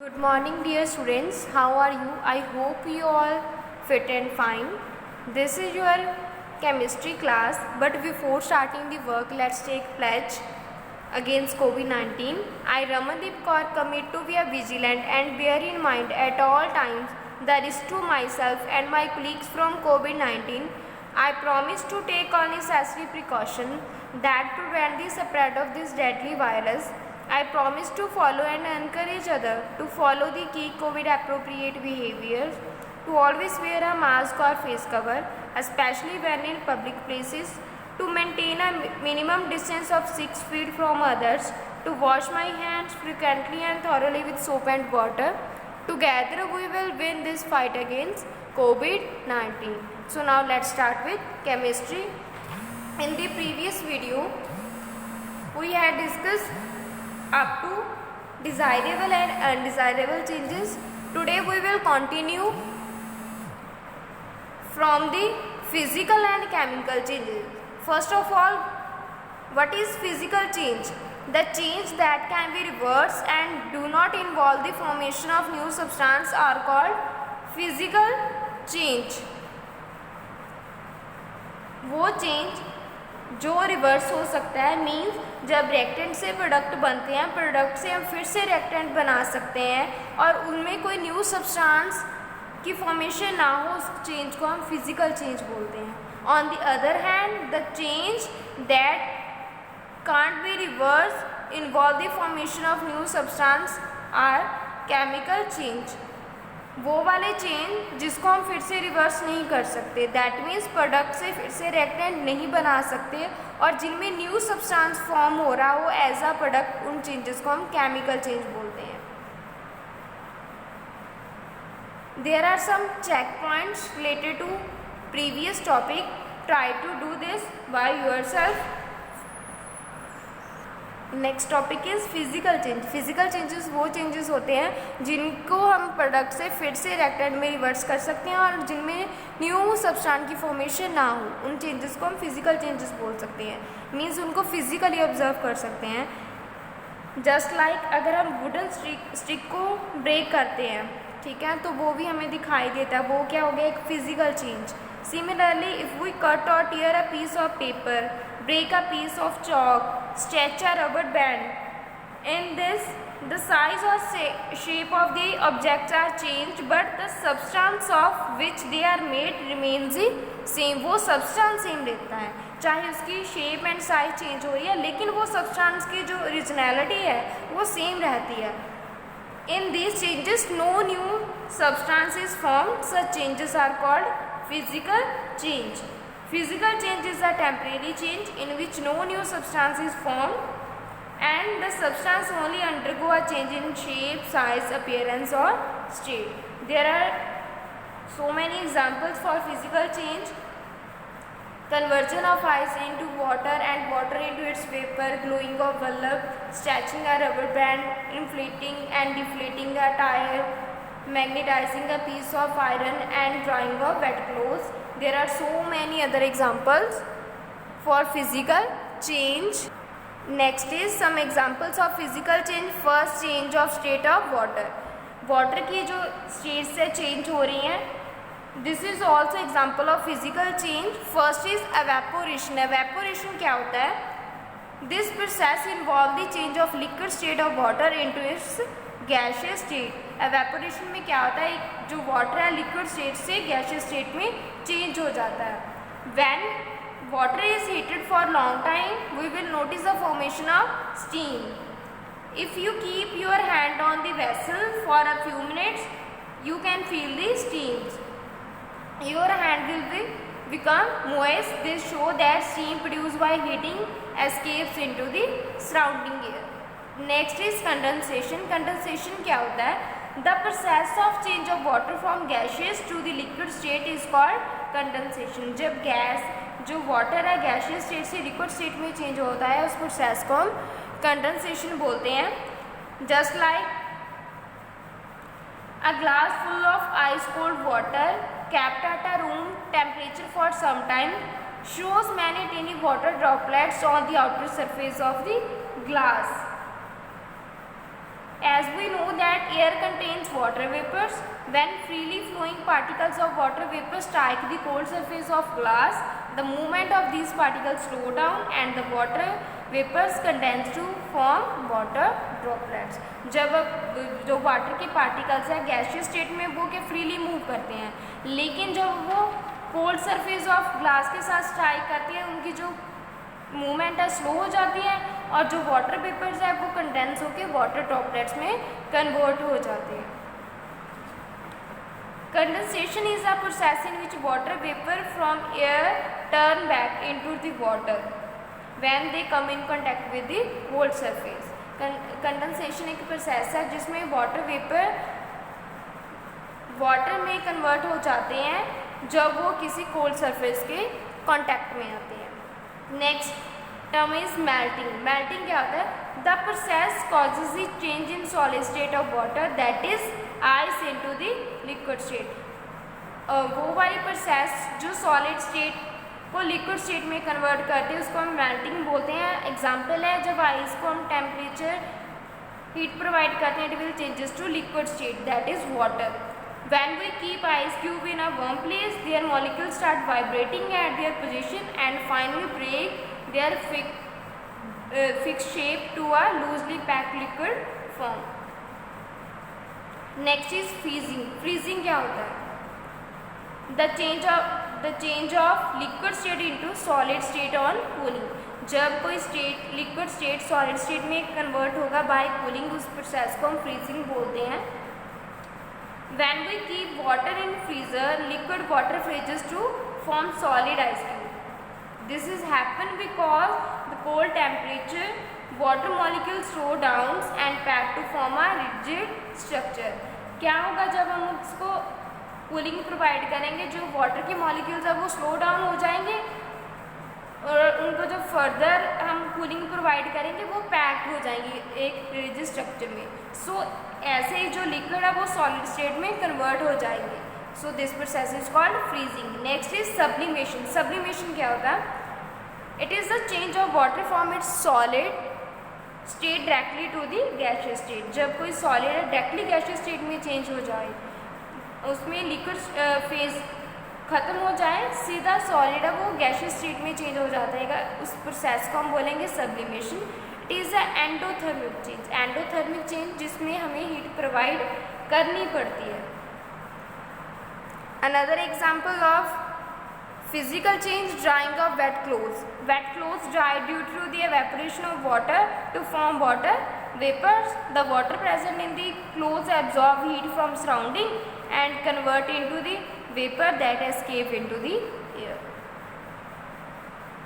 Good morning, dear students. How are you? I hope you all fit and fine. This is your chemistry class, but before starting the work, let's take pledge against COVID-19. I, Ramandeep Kaur, commit to be vigilant and bear in mind at all times the risk to myself and my colleagues from COVID-19. I promise to take all necessary precaution that prevent the spread of this deadly virus. I promise to follow and encourage others to follow the key COVID appropriate behaviors, to always wear a mask or face cover, especially when in public places, to maintain a minimum distance of 6 feet from others, to wash my hands frequently and thoroughly with soap and water. Together we will win this fight against COVID-19. So now let's start with chemistry. In the previous video, we had discussed up to desirable and undesirable changes. Today we will continue from the physical and chemical changes. First of all, what is physical change? The change that can be reversed and do not involve the formation of new substance are called physical change. वो change जो reverse हो सकता है means जब reactant से product बनते हैं, product से हम फिर से रिएक्टेंट बना सकते हैं और उनमें कोई न्यू सब्सटेंस की फॉर्मेशन ना हो, उस चेंज को हम फिजिकल चेंज बोलते हैं. On the other hand, the change that can't be reverse involve the formation of new substance are chemical change. वो वाले चेंज जिसको हम फिर से रिवर्स नहीं कर सकते, दैट मीन्स प्रोडक्ट से फिर से रिएक्टेंट नहीं बना सकते और जिनमें न्यू सब्सटेंस फॉर्म हो रहा हो एज अ प्रोडक्ट, उन चेंजेस को हम केमिकल चेंज बोलते हैं. There are some check points related to previous topic. Try to do this by yourself. Next topic is physical change. Physical changes वो changes होते हैं जिनको हम प्रोडक्ट से फिर से रिएक्टेंट में रिवर्स कर सकते हैं और जिनमें न्यू सब्सटेंस की फॉर्मेशन ना हो, उन चेंजेस को हम फिजिकल चेंजेस बोल सकते हैं. मीन्स उनको फिजिकली ऑब्जर्व कर सकते हैं. जस्ट लाइक अगर हम वुडन स्टिक को ब्रेक करते हैं, ठीक है, तो वो भी हमें दिखाई देता है. वो क्या हो गया? एक physical change. Similarly, if we cut or tear a piece of paper, break a piece of chalk, stretch a rubber band, in this, the size or shape of the objects are changed, but the substance of which they are made remains the same. वो substance same रहता है, चाहे उसकी shape and size change हो रही है, लेकिन वो substance की जो originality है वो same रहती है. In these changes, no new substance is formed. Such changes are called physical change. Physical change is a temporary change in which no new substance is formed and the substance only undergo a change in shape, size, appearance or state. There are so many examples for physical change. Conversion of ice into water and water into its vapor, glowing of bulb, stretching a rubber band, inflating and deflating a tire, magnetizing a piece of iron and drying of wet clothes. There are so many other examples for physical change. Next is some examples of physical change. First, change of state of water. Water की जो state से change हो रही हैं, this is also example of physical change. First is evaporation. Evaporation क्या होता है? This process involve the change of liquid state of water into its gaseous state. Evaporation में क्या होता है? जो वाटर है लिक्विड स्टेट से गैसियस स्टेट में चेंज हो जाता है. When water is heated for long time we will notice the formation of steam. If you keep your hand on the vessel for a few minutes you can feel the steams. Your hand will be become moist. This show that steam produced by heating escapes into the surrounding air. Next is condensation. Condensation क्या होता है? The process of change of water from gaseous to the liquid state is called condensation. जब gas जो water है gaseous state से liquid state में change होता है, उस प्रोसेस को हम कंडेंसेशन बोलते हैं. Just like a glass full of ice cold water kept at a room temperature for some time shows many tiny water droplets on the outer surface of the glass. As we know that air contains water vapors, when freely flowing particles of water vapor strike the cold surface of glass, the movement of these particles slow down and the water vapors condense to form water droplets. जब जो water के particles हैं gaseous state में वो क्या freely move करते हैं, लेकिन जब वो कोल्ड सरफेस ऑफ ग्लास के साथ स्ट्राइक करती है उनकी जो मूवमेंट है स्लो हो जाती है और जो वाटर वेपर्स है वो कंडेंस होकर वाटर ड्रॉपलेट्स में कन्वर्ट हो जाते हैं. Condensation is a process in which water vapour from air turn back into the water when they come in contact with the cold surface. Condensation एक process है जिसमें वाटर वेपर वाटर में convert हो जाते हैं जब वो किसी कोल्ड सरफेस के कांटेक्ट में आते हैं. Next term is melting. Melting क्या होता है? The process causes the change in solid state of water that is ice into the liquid state. वो वाली प्रोसेस जो सॉलिड स्टेट को लिक्विड स्टेट में कन्वर्ट करते हैं उसको हम मेल्टिंग बोलते हैं. एग्जाम्पल है जब आइस को हम टेम्परेचर हीट प्रोवाइड करते हैं it will changes to liquid state that is water. When we keep ice cube in a warm place, their molecules start vibrating at their position and finally break their fixed shape to a loosely packed liquid form. Next is freezing. Freezing क्या होता है? The change of liquid state into solid state on cooling. जब कोई state liquid state solid state में convert होगा bye cooling उस process को हम फ्रीजिंग बोलते हैं. When we keep water in freezer, liquid water freezes to form solid ice cube. This is happen because the cold temperature, water molecules slow down and pack to form a rigid structure. क्या होगा जब हम उसको cooling provide करेंगे जो water के molecules है वो स्लो डाउन हो जाएंगे और उनको जब फर्दर हम कूलिंग प्रोवाइड करेंगे वो पैक्ड हो जाएंगी एक रिजिड स्ट्रक्चर में. सो ऐसे ही जो लिक्विड है वो सॉलिड स्टेट में कन्वर्ट हो जाएंगे. So this process is called freezing. Next is sublimation. Sublimation क्या होता है? It is the change of water from its solid state directly to the gaseous state. जब कोई सॉलिड है डायरेक्टली गैसियस स्टेट में चेंज हो जाए उसमें लिक्विड फेज ख़त्म हो जाए सीधा सॉलिड है वो गैसियस स्टेट में चेंज हो जाता है उस प्रोसेस को हम बोलेंगे sublimation. It is a endothermic change. Endothermic change जिसमें हमें हीट प्रोवाइड करनी पड़ती है. Another example of physical change drying of wet clothes. Wet clothes dry due to the evaporation of water to form water vapors. The water present in the clothes absorb heat from surrounding and convert into the vapor that escape into the air.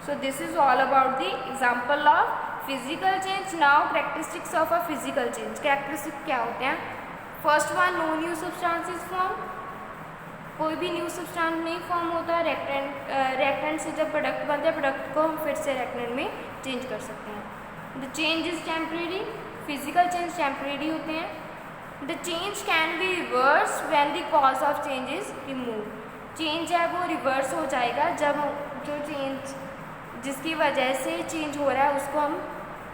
So this is all about the example of physical change. Now characteristics of a physical change. Characteristics क्या होते हैं? First one, no new substance is formed. कोई भी new substance नहीं form होता. Reactant से जब product बनता है प्रोडक्ट को हम फिर से रिएक्टेंट में चेंज कर सकते हैं. The change is temporary. Physical change temporary होते हैं. The change can be reverse when the cause of change is remove. Change है वो रिवर्स हो जाएगा जब जो चेंज जिसकी वजह से चेंज हो रहा है उसको हम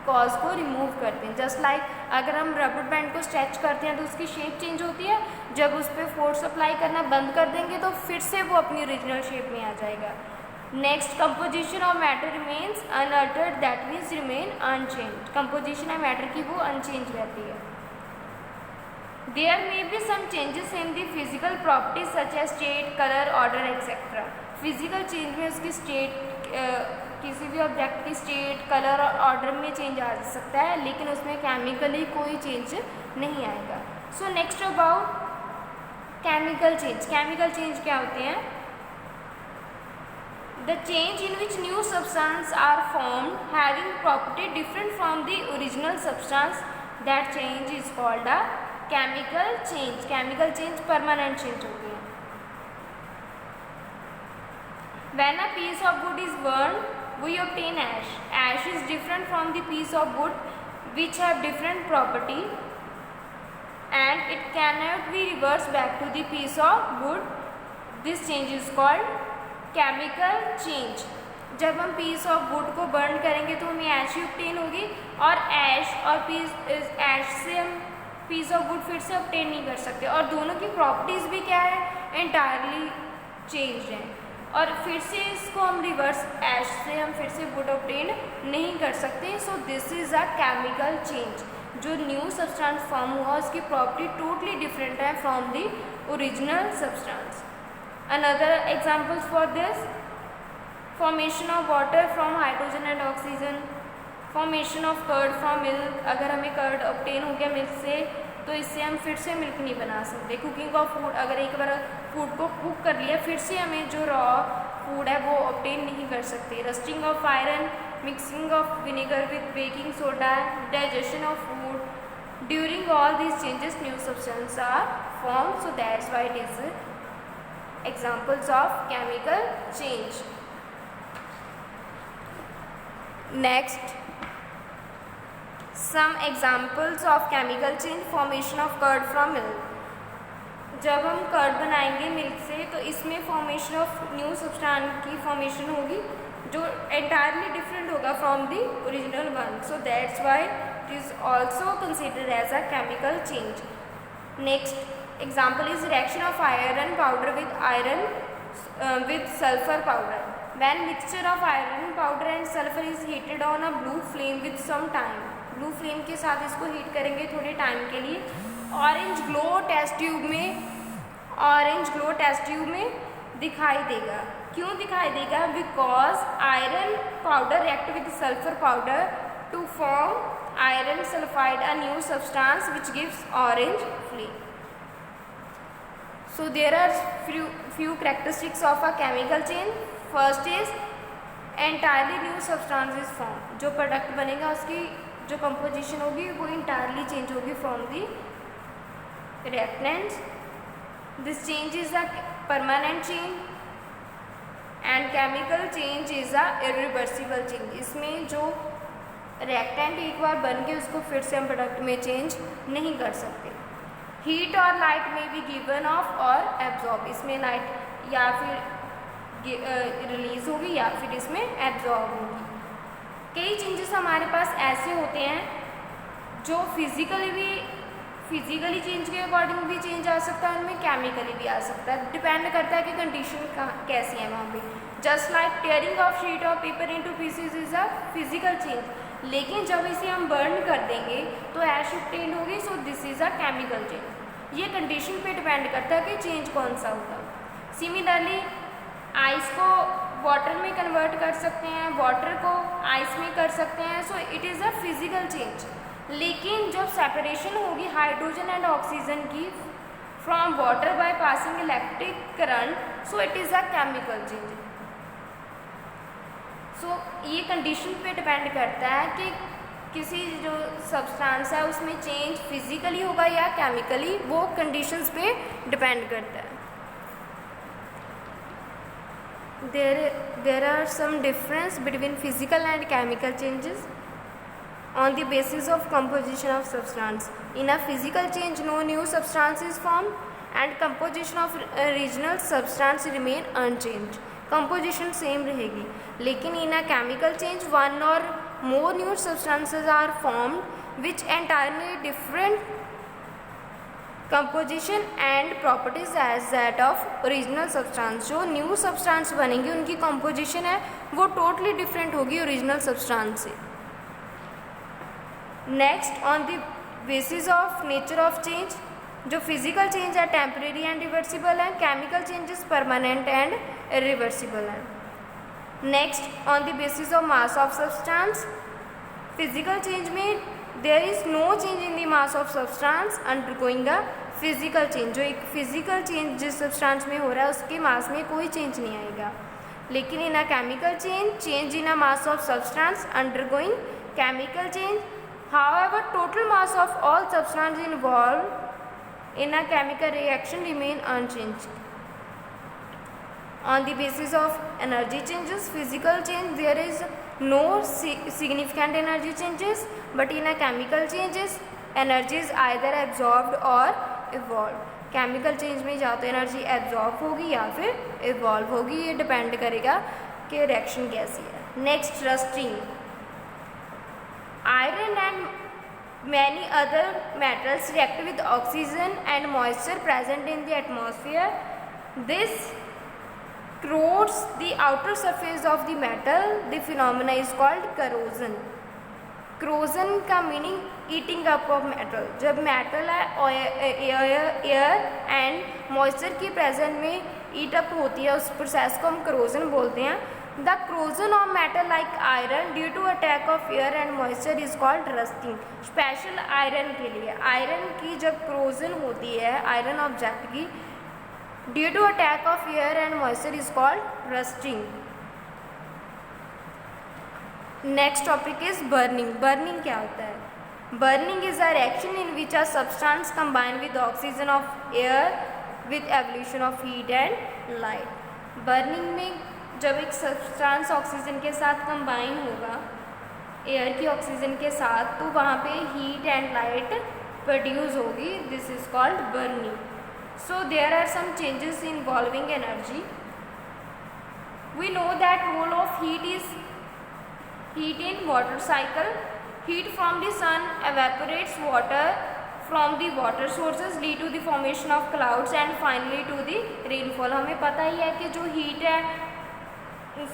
कॉज को रिमूव करते हैं. जस्ट लाइक अगर हम रबर बैंड को स्ट्रेच करते हैं तो उसकी शेप चेंज होती है. जब उस पर फोर्स अप्लाई करना बंद कर देंगे तो फिर से वो अपनी ओरिजिनल शेप में आ जाएगा. Next, composition of matter remains unaltered that means remain unchange. Composition of matter की वो अनचेंज रहती है. There may be some changes in the physical properties such as state, colour, odour etcetera. Physical change में उसकी state किसी भी object की state, colour और ऑर्डर में चेंज आ सकता है लेकिन उसमें केमिकली कोई चेंज नहीं आएगा. So next about chemical change. Chemical change क्या होते हैं? The change in which new substance are formed having property different from the original substance. That change is called a chemical change. Chemical change permanent change होती है. When a piece of wood is burned, we obtain ash. Ash is different from the piece of wood which have different property and it cannot be reversed back to the piece of wood. This change is called chemical change. जब हम piece of would को burn करेंगे तो हमें ऐश ही obtain होगी और ऐश और piece ऐश से हम पीस ऑफ वुड फिर से ऑब्टेन नहीं कर सकते, और दोनों की प्रॉपर्टीज़ भी क्या है, एंटायरली चेंज हैं। और फिर से इसको हम रिवर्स ऐश से हम फिर से वुड ऑब्टेन नहीं कर सकते। So this is a chemical change. जो न्यू सब्सटेंस फॉर्म हुआ उसकी प्रॉपर्टी टोटली डिफरेंट है from the original substance. Another examples for this, formation of water from hydrogen and oxygen, formation of curd from milk. अगर हमें curd obtain हो गया milk से तो इससे हम फिर से मिल्क नहीं बना सकते। कुकिंग ऑफ फूड, अगर एक बार फूड को कुक कर लिया फिर से हमें जो रॉ फूड है वो ऑब्टेन नहीं कर सकते। Rusting of iron, mixing of vinegar with baking soda, digestion of food, during all these changes new substance are form. So that's why it is examples of chemical change. Next, some examples of chemical change, formation of curd from milk। जब हम curd बनाएंगे milk से तो इसमें formation of new substance की formation होगी जो entirely different होगा from the original one. So that's why it is also considered as a chemical change. Next example is reaction of iron powder with sulphur powder. When mixture of iron powder and sulfur is heated on a blue flame with some time, blue flame के साथ इसको heat करेंगे थोड़े time के लिए, orange glow test tube में दिखाई देगा। क्यों दिखाई देगा? Because iron powder react with sulphur powder to form iron sulphide, a new substance which gives orange flame. So there are few characteristics of a chemical change. First is entirely new substance is form. जो product बनेगा उसकी जो composition होगी वो entirely change होगी from the reactants. This change is a permanent change and chemical change is a irreversible change. इसमें जो reactant एक बार बन के उसको फिर से हम प्रोडक्ट में चेंज नहीं कर सकते। हीट और लाइट में भी गिवन ऑफ और एब्जॉर्ब, इसमें लाइट या फिर रिलीज होगी या फिर इसमें एब्जॉर्ब होगी। कई चेंजेस हमारे पास ऐसे होते हैं जो फिजिकली चेंज के अकॉर्डिंग भी चेंज आ सकता है, उनमें केमिकली भी आ सकता है। डिपेंड करता है कि कंडीशन कैसी है वहाँ पे। Just like tearing of sheet of paper into pieces is a physical change, लेकिन जब इसे हम बर्न कर देंगे तो ऐश ऑब्टेन होगी। So this is a chemical change. ये कंडीशन पे डिपेंड करता है कि चेंज कौन सा होगा। सिमिलरली आइस को वाटर में कन्वर्ट कर सकते हैं, वाटर को आइस में कर सकते हैं। So it is a physical change. लेकिन जब सेपरेशन होगी हाइड्रोजन एंड ऑक्सीजन की from water by passing electric current, so it is a chemical change. So ये कंडीशन पे डिपेंड करता है कि किसी जो सब्सटेंस है उसमें चेंज फिजिकली होगा या केमिकली, वो कंडीशंस पे डिपेंड करता है। There are some difference between physical and chemical changes on the basis of composition of substance. In a physical change, no new substance is formed and composition of original substance remain unchanged. Composition same रहेगी, लेकिन in a chemical change, one or more new substances are formed which entirely different composition and properties as that of original substance. जो new substance बनेंगी उनकी composition है वो totally different होगी original substance से। Next, on the basis of nature of change, जो physical change है temporary and reversible है, chemical changes permanent and irreversible है। Next, on the basis of mass of substance, physical change में there is no change in the mass of substance undergoing a physical change. जो एक physical change जिस substance में हो रहा है उसके मास में कोई चेंज नहीं आएगा। लेकिन in a chemical change in a mass of substance undergoing chemical change, however total mass of all substance involve in a chemical reaction remain unchanged. On the basis of energy changes, physical change, there is no significant energy changes, but in a chemical changes, energy is either absorbed or evolved. Chemical change में या तो energy absorb होगी या फिर evolve होगी, ये depend करेगा कि रिएक्शन कैसी है। Next, rusting. Iron and many other metals react with oxygen and moisture present in the atmosphere. This corrodes the outer surface of the metal. The phenomena is called corrosion. Corrosion का meaning eating up of metal. जब metal air and moisture की presence में ईट up होती है, उस process को हम corrosion बोलते हैं. The corrosion of metal like iron due to attack of air and moisture is called rusting. Special iron के लिए, आयरन की जब corrosion होती है आयरन ऑब्जेक्ट की due to attack of air and moisture is called rusting. Next topic is burning. Burning क्या होता है? Burning is a reaction in which a substance combine with oxygen of air with evolution of heat and light. Burning में जब एक substance oxygen के साथ combine होगा air की ऑक्सीजन के साथ, तो वहाँ पे हीट एंड लाइट प्रोड्यूस होगी. This is called burning. So there are some changes involving energy. We know that role of heat is heat in water cycle. Heat from the sun evaporates water from the water sources lead to the formation of clouds and finally to the rainfall. हमें पता ही है कि जो heat है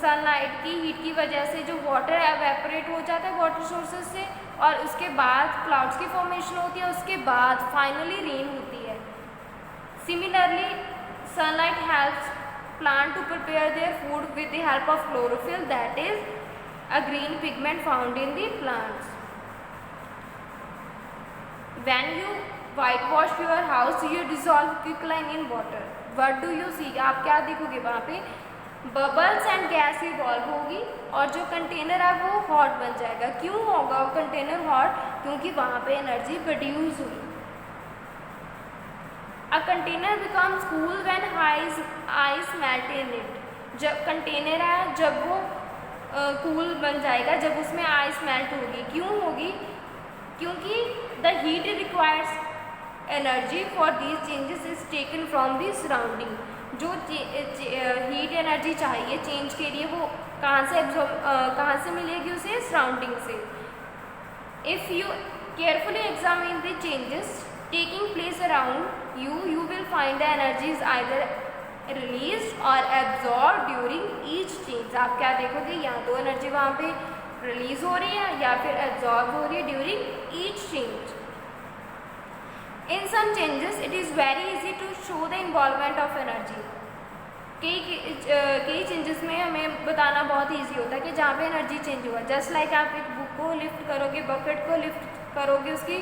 sunlight की heat की वजह से जो वाटर एवेपोरेट हो जाता है वाटर सोर्सेज से, और उसके बाद क्लाउड्स की फॉर्मेशन होती है, उसके बाद फाइनली रेन होती है. Similarly sunlight helps plant to prepare their food with the help of chlorophyll, that is a green pigment found in the plants. When you white wash your house you dissolve quicklime in water. What do you see? आप क्या देखोगे वहाँ पे? Bubbles and gas evolve होगी और जो container है वो हॉट बन जाएगा. क्यों होगा वो कंटेनर हॉट? क्योंकि वहाँ पे एनर्जी प्रोड्यूस हुई. A container becomes cool when ice melt in it. जब कंटेनर है जब वो कूल बन जाएगा जब उसमें आइस मेल्ट होगी. क्यों होगी? क्योंकि the heat requires energy for these changes is taken from the surrounding. जो हीट एनर्जी चाहिए चेंज के लिए वो कहाँ से मिलेगी उसे? सराउंडिंग से. If you carefully examine the changes taking place around you will find the energy is either release और एब्जॉर्ब ड्यूरिंग ईच चेंज. आप क्या देखोगे? या तो एनर्जी वहाँ पे रिलीज हो रही है या फिर एब्जॉर्ब हो रही है during each change. In some changes, it is very easy to show the involvement of energy. कई चेंजेस में हमें बताना बहुत ईजी होता है कि जहाँ पे एनर्जी चेंज हुआ. जस्ट लाइक आप एक बुक को लिफ्ट करोगे, बकेट को लिफ्ट करोगे, उसकी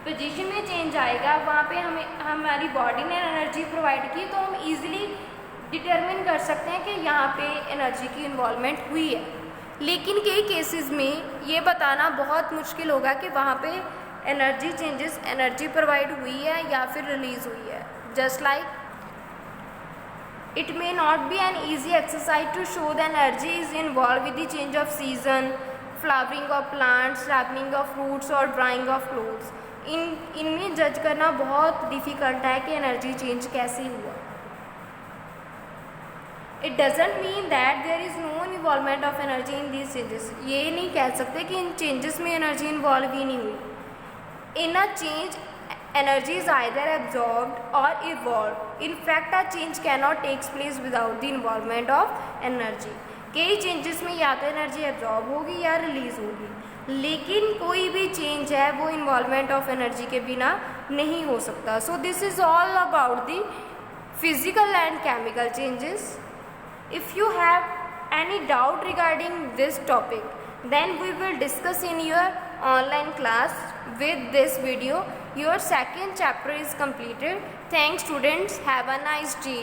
पोजीशन में चेंज आएगा. वहाँ पे हमारी बॉडी ने एनर्जी प्रोवाइड की तो हम इजीली डिटरमिन कर सकते हैं कि यहाँ पे एनर्जी की इन्वॉल्वमेंट हुई है. लेकिन कई केसेस में ये बताना बहुत मुश्किल होगा कि वहाँ पे एनर्जी चेंजेस एनर्जी प्रोवाइड हुई है या फिर रिलीज हुई है. Just like it may not be an easy exercise to show the energy is involve with the change of season, flowering of plants, ripening of fruits और drying of clothes. इनमें जज करना बहुत डिफ़िकल्ट है कि energy change कैसे हुआ. It doesn't mean that there is no involvement of energy in these changes. ये नहीं कह सकते कि इन चेंजेस में एनर्जी इन्वॉल्व ही नहीं हुई. In a change, energy is either absorbed or evolved. In fact, a change cannot take place without the involvement of energy. कई चेंजेस में या तो एनर्जी एब्जॉर्ब होगी या रिलीज होगी, लेकिन कोई भी चेंज है वो इन्वॉल्वमेंट ऑफ एनर्जी के बिना नहीं हो सकता. So this is all about the physical and chemical changes. If you have any doubt regarding this topic, then we will discuss in your online class. With this video, your second chapter is completed. Thanks students. Have a nice day.